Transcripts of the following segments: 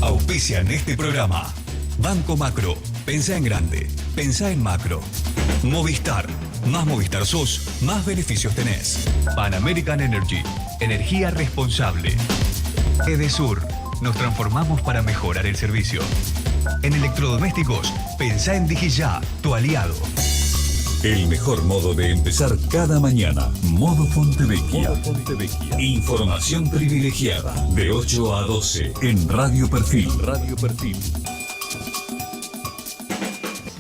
Auspician este programa. Banco Macro. Pensá en grande. Pensá en macro. Movistar. Más Movistar sos, más beneficios tenés. Pan American Energy. Energía responsable. Edesur. Nos transformamos para mejorar el servicio. En electrodomésticos, pensá en Digiyá, tu aliado. El mejor modo de empezar cada mañana. Modo Fontevecchia. Información privilegiada. De 8 a 12 en Radio Perfil.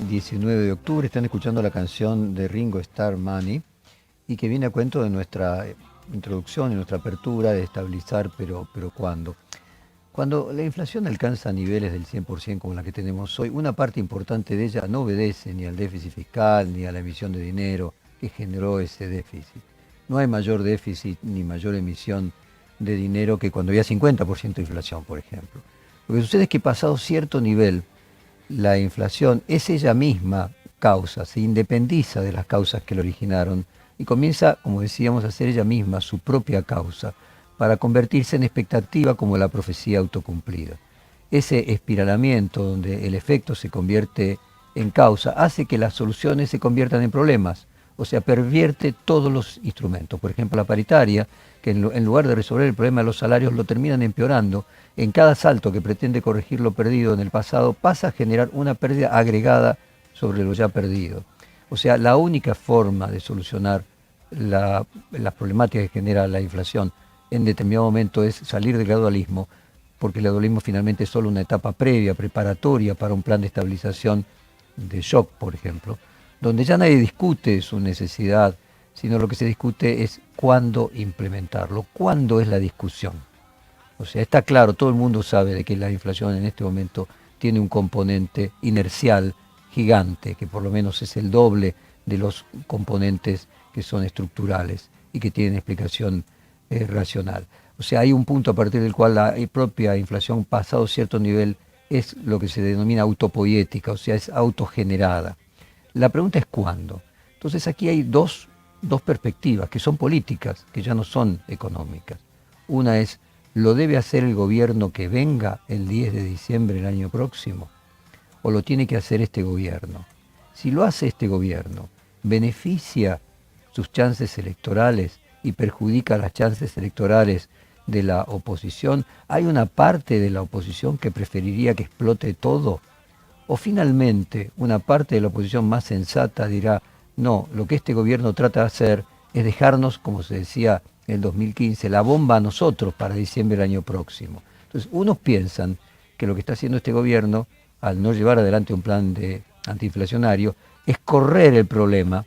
19 de octubre están escuchando la canción de Ringo Starr, Money, y que viene a cuento de nuestra introducción y nuestra apertura de estabilizar, pero ¿cuándo? Cuando la inflación alcanza niveles del 100% como la que tenemos hoy, una parte importante de ella no obedece ni al déficit fiscal ni a la emisión de dinero que generó ese déficit. No hay mayor déficit ni mayor emisión de dinero que cuando había 50% de inflación, por ejemplo. Lo que sucede es que pasado cierto nivel, la inflación es ella misma causa, se independiza de las causas que la originaron y comienza, como decíamos, a ser ella misma su propia causa, para convertirse en expectativa como la profecía autocumplida. Ese espiralamiento donde el efecto se convierte en causa hace que las soluciones se conviertan en problemas, o sea, pervierte todos los instrumentos. Por ejemplo, la paritaria, que en lugar de resolver el problema de los salarios lo terminan empeorando, en cada salto que pretende corregir lo perdido en el pasado pasa a generar una pérdida agregada sobre lo ya perdido. O sea, la única forma de solucionar las problemáticas que genera la inflación en determinado momento es salir del gradualismo, porque el gradualismo finalmente es solo una etapa previa, preparatoria para un plan de estabilización de shock, por ejemplo, donde ya nadie discute su necesidad, sino lo que se discute es cuándo implementarlo, cuándo es la discusión. O sea, está claro, todo el mundo sabe de que la inflación en este momento tiene un componente inercial gigante, que por lo menos es el doble de los componentes que son estructurales y que tienen explicación racional. O sea, hay un punto a partir del cual la propia inflación, pasado cierto nivel, es lo que se denomina autopoiética, o sea, es autogenerada. La pregunta es cuándo. Entonces aquí hay dos perspectivas que son políticas, que ya no son económicas. Una es, ¿lo debe hacer el gobierno que venga el 10 de diciembre del año próximo? ¿O lo tiene que hacer este gobierno? Si lo hace este gobierno, ¿beneficia sus chances electorales y perjudica las chances electorales de la oposición? ¿Hay una parte de la oposición que preferiría que explote todo? ¿O finalmente una parte de la oposición más sensata dirá, no, lo que este gobierno trata de hacer es dejarnos, como se decía en el 2015, la bomba a nosotros para diciembre del año próximo? Entonces, unos piensan que lo que está haciendo este gobierno, al no llevar adelante un plan antiinflacionario, es correr el problema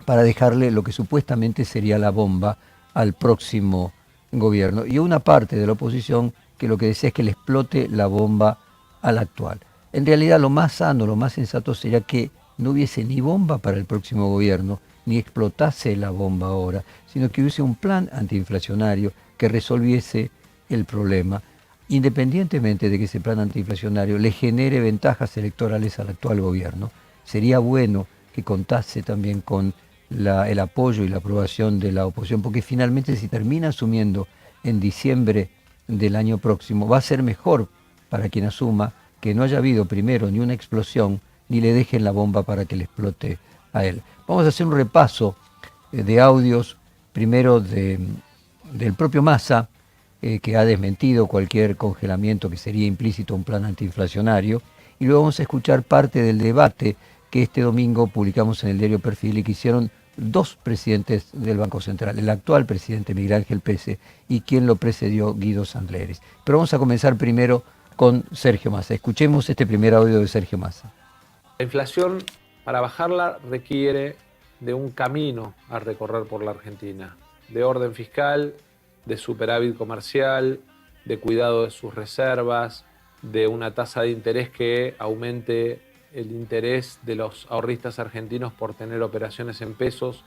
para dejarle lo que supuestamente sería la bomba al próximo gobierno. Y una parte de la oposición que lo que desea es que le explote la bomba al actual. En realidad lo más sano, lo más sensato sería que no hubiese ni bomba para el próximo gobierno, ni explotase la bomba ahora, sino que hubiese un plan antiinflacionario que resolviese el problema, independientemente de que ese plan antiinflacionario le genere ventajas electorales al actual gobierno. Sería bueno que contase también con el apoyo y la aprobación de la oposición, porque finalmente si termina asumiendo en diciembre del año próximo, va a ser mejor para quien asuma que no haya habido primero ni una explosión, ni le dejen la bomba para que le explote a él. Vamos a hacer un repaso de audios, primero del propio Massa, que ha desmentido cualquier congelamiento que sería implícito a un plan antiinflacionario, y luego vamos a escuchar parte del debate que este domingo publicamos en el diario Perfil y que hicieron dos presidentes del Banco Central, el actual presidente Miguel Ángel Pese y quien lo precedió, Guido Sandleris. Pero vamos a comenzar primero con Sergio Massa. Escuchemos este primer audio de Sergio Massa. La inflación, para bajarla, requiere de un camino a recorrer por la Argentina, de orden fiscal, de superávit comercial, de cuidado de sus reservas, de una tasa de interés que aumente el interés de los ahorristas argentinos por tener operaciones en pesos.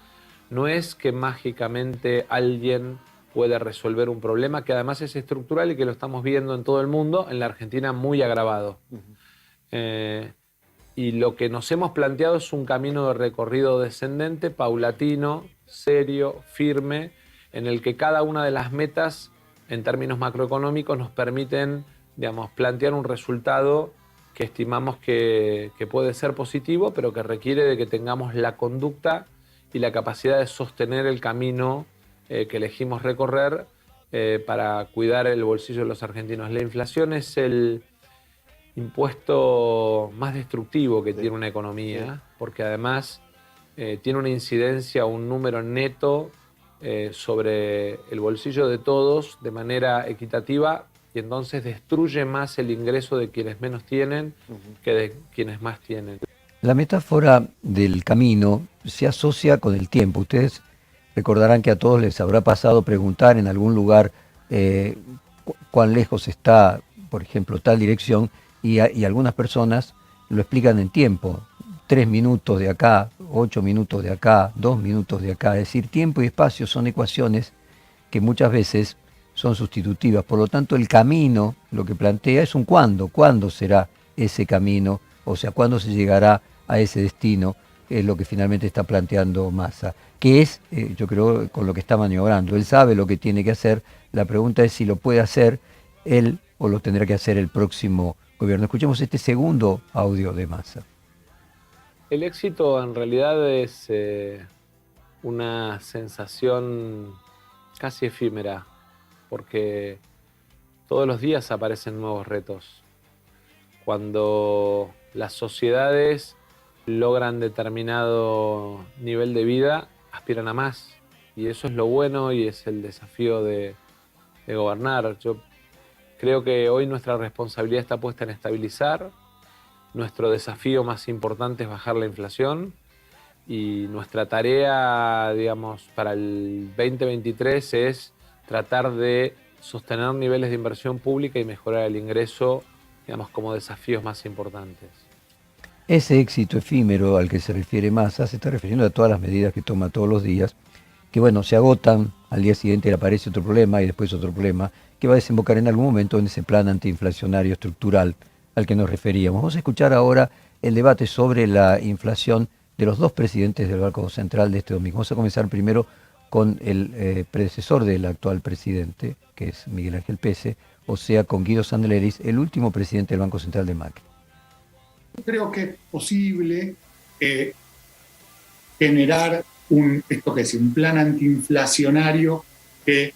No es que mágicamente alguien puede resolver un problema que además es estructural y que lo estamos viendo en todo el mundo, en la Argentina muy agravado. Y lo que nos hemos planteado es un camino de recorrido descendente, paulatino, serio, firme, en el que cada una de las metas, en términos macroeconómicos, nos permiten digamos, plantear un resultado que estimamos que puede ser positivo, pero que requiere de que tengamos la conducta y la capacidad de sostener el camino que elegimos recorrer para cuidar el bolsillo de los argentinos. La inflación es el impuesto más destructivo que tiene una economía, porque además tiene una incidencia, un número neto sobre el bolsillo de todos de manera equitativa, y entonces destruye más el ingreso de quienes menos tienen que de quienes más tienen. La metáfora del camino se asocia con el tiempo. Ustedes recordarán que a todos les habrá pasado preguntar en algún lugar cuán lejos está, por ejemplo, tal dirección, y algunas personas lo explican en tiempo. 3 minutos de acá, 8 minutos de acá, 2 minutos de acá. Es decir, tiempo y espacio son ecuaciones que muchas veces son sustitutivas. Por lo tanto, el camino lo que plantea es un cuándo. ¿Cuándo será ese camino? O sea, ¿cuándo se llegará a ese destino? Es lo que finalmente está planteando Massa, que es, yo creo, con lo que está maniobrando. Él sabe lo que tiene que hacer. La pregunta es si lo puede hacer él o lo tendrá que hacer el próximo gobierno. Escuchemos este segundo audio de Massa. El éxito en realidad es una sensación casi efímera, porque todos los días aparecen nuevos retos. Cuando las sociedades logran determinado nivel de vida, aspiran a más. Y eso es lo bueno y es el desafío de gobernar. Yo creo que hoy nuestra responsabilidad está puesta en estabilizar. Nuestro desafío más importante es bajar la inflación. Y nuestra tarea, digamos, para el 2023 es tratar de sostener niveles de inversión pública y mejorar el ingreso, digamos, como desafíos más importantes. Ese éxito efímero al que se refiere Massa se está refiriendo a todas las medidas que toma todos los días, que bueno, se agotan, al día siguiente le aparece otro problema y después otro problema, que va a desembocar en algún momento en ese plan antiinflacionario estructural al que nos referíamos. Vamos a escuchar ahora el debate sobre la inflación de los dos presidentes del Banco Central de este domingo. Vamos a comenzar primero con el predecesor del actual presidente, que es Miguel Ángel Pese, o sea, con Guido Sandleris, el último presidente del Banco Central de Macri. Creo que es posible generar un plan antiinflacionario que,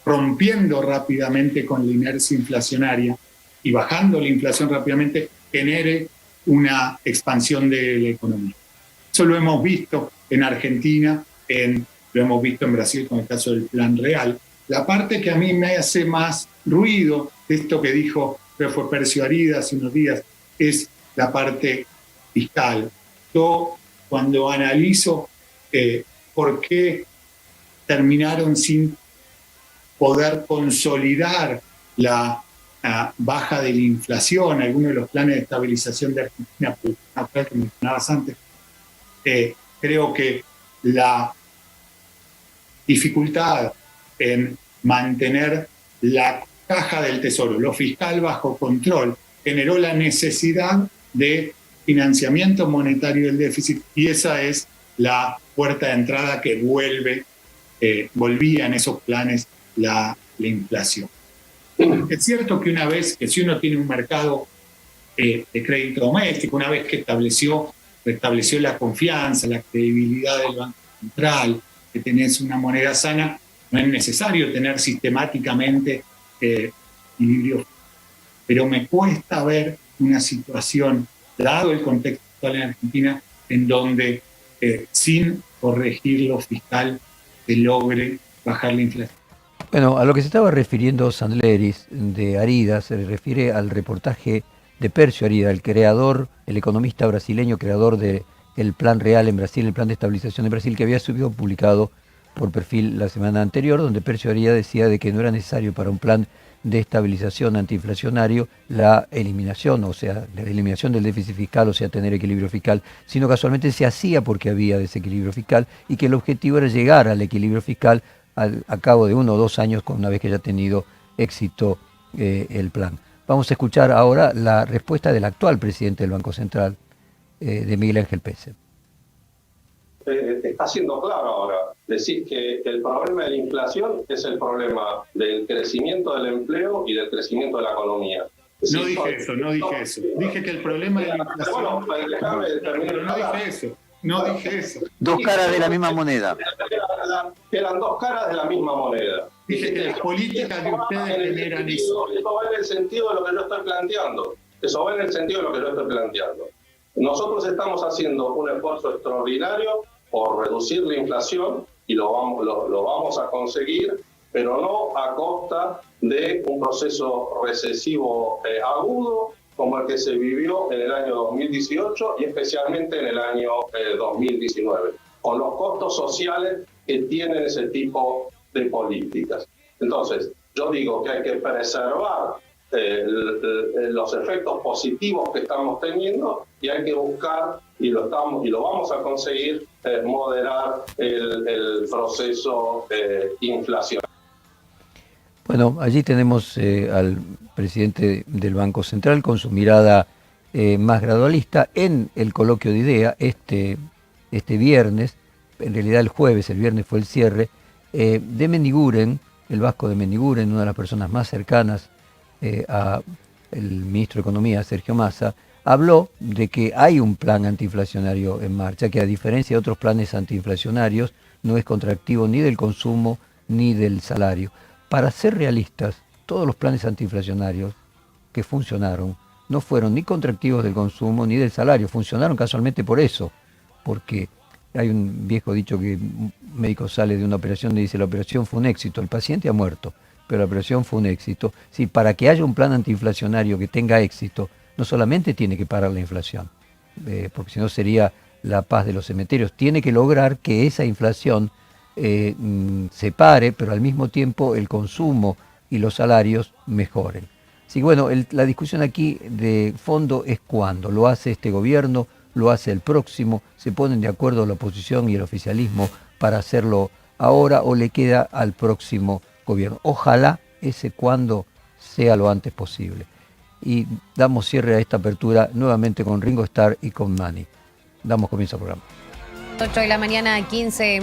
rompiendo rápidamente con la inercia inflacionaria y bajando la inflación rápidamente, genere una expansión de la economía. Eso lo hemos visto en Argentina, lo hemos visto en Brasil con el caso del Plan Real. La parte que a mí me hace más ruido de esto que dijo, creo que fue Percio Arida hace unos días, es la parte fiscal. Yo, cuando analizo por qué terminaron sin poder consolidar la baja de la inflación, algunos de los planes de estabilización de Argentina, que mencionabas antes, creo que la dificultad en mantener la caja del tesoro, lo fiscal bajo control, generó la necesidad de financiamiento monetario del déficit, y esa es la puerta de entrada que volvía en esos planes la inflación. Es cierto que una vez que si uno tiene un mercado de crédito doméstico, una vez que restableció la confianza, la credibilidad del Banco Central, que tenés una moneda sana, no es necesario tener sistemáticamente equilibrio. Pero me cuesta ver una situación, dado el contexto actual en Argentina, en donde sin corregir lo fiscal se logre bajar la inflación. Bueno, a lo que se estaba refiriendo Sandleris de Arida se refiere al reportaje de Percio Arida, el creador, el economista brasileño, creador del Plan Real en Brasil, el Plan de Estabilización de Brasil, que había sido publicado por Perfil la semana anterior, donde Percio Arida decía de que no era necesario para un plan de estabilización antiinflacionario la eliminación, o sea, la eliminación del déficit fiscal, o sea, tener equilibrio fiscal, sino casualmente se hacía porque había desequilibrio fiscal y que el objetivo era llegar al equilibrio fiscal a cabo de 1 o 2 años, una vez que haya tenido éxito el plan. Vamos a escuchar ahora la respuesta del actual presidente del Banco Central, de Miguel Ángel Pese. está siendo claro ahora. Decir que el problema de la inflación es el problema del crecimiento del empleo y del crecimiento de la economía. No dije eso. Dije que el problema de la inflación... Bueno, déjame terminar. Pero no dije eso. Dos caras de la misma moneda. Eran dos caras de la misma moneda. Dije que las políticas de ustedes generan eso. Eso va en el sentido de lo que yo estoy planteando. Eso va en el sentido de lo que yo estoy planteando. Nosotros estamos haciendo un esfuerzo extraordinario por reducir la inflación y lo vamos a conseguir, pero no a costa de un proceso recesivo agudo como el que se vivió en el año 2018 y especialmente en el año 2019, con los costos sociales que tienen ese tipo de políticas. Entonces, yo digo que hay que preservar los efectos positivos que estamos teniendo y hay que buscar, y lo vamos a conseguir, moderar el proceso inflacionario. Bueno, allí tenemos al presidente del Banco Central con su mirada más gradualista en el coloquio de idea este viernes, en realidad el jueves, el viernes fue el cierre, de Mendiguren, el vasco de Mendiguren, una de las personas más cercanas al ministro de Economía, Sergio Massa, habló de que hay un plan antiinflacionario en marcha, que a diferencia de otros planes antiinflacionarios, no es contractivo ni del consumo ni del salario. Para ser realistas, todos los planes antiinflacionarios que funcionaron no fueron ni contractivos del consumo ni del salario, funcionaron casualmente por eso, porque hay un viejo dicho que un médico sale de una operación y dice la operación fue un éxito, el paciente ha muerto, pero la operación fue un éxito. Sí, para que haya un plan antiinflacionario que tenga éxito, no solamente tiene que parar la inflación, porque si no sería la paz de los cementerios, tiene que lograr que esa inflación se pare, pero al mismo tiempo el consumo y los salarios mejoren. Así que bueno, la discusión aquí de fondo es cuándo. Lo hace este gobierno, lo hace el próximo, se ponen de acuerdo la oposición y el oficialismo para hacerlo ahora o le queda al próximo gobierno. Ojalá ese cuándo sea lo antes posible. Y damos cierre a esta apertura nuevamente con Ringo Starr y con Mani. Damos comienzo al programa. 8 de la mañana, 15